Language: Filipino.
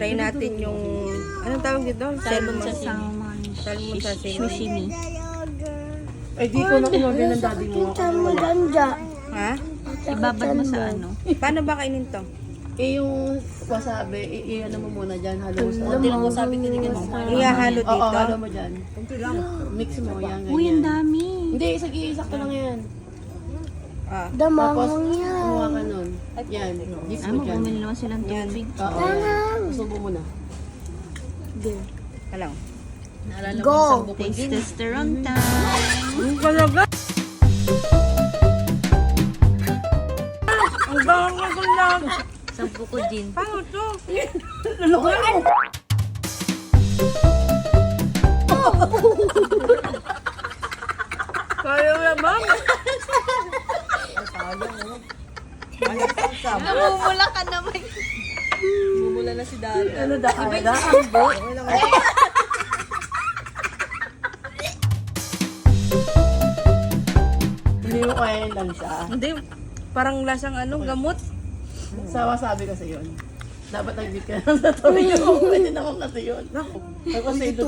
Try natin yung, anong tawag dito? Salmon sa salmon. Salmon sa Sushimi. Ay, di ko na in-order ng daddy mo. Ha? Ibabad mo sa ano. Paano ba kainin to? Eh, yung wasabi, i-ano mo muna dyan, halo mo sa... Kunti lang wasabi tinigyan mo. Ihahalo Oo, dito? halo mo dyan. Mix mo, yan, Uy, ang ganyan. dami. Hindi, sakto lang yan. Ah. Tapos, kumuha ka nun. Yan, dip Ay, mo dyan. bumili naman silang tubig. Oo, yan. Subo mo na. Alam. Naalala mo yung isang bukod din. Testosterone time. Ang talaga? Ang bangang ko lang. Isang bukod din. Paano to? Lulukoy mo! Kaya naman. Namumula ka naman. Bumula na si Dada. Ano da? Ano da? Hindi mo kaya lang siya. Hindi, parang lasang ano, gamot. Sa wasabi kasi yun. Dapat nag-dip ka lang sa tubig. Pwede naman kasi yun. Tapos ito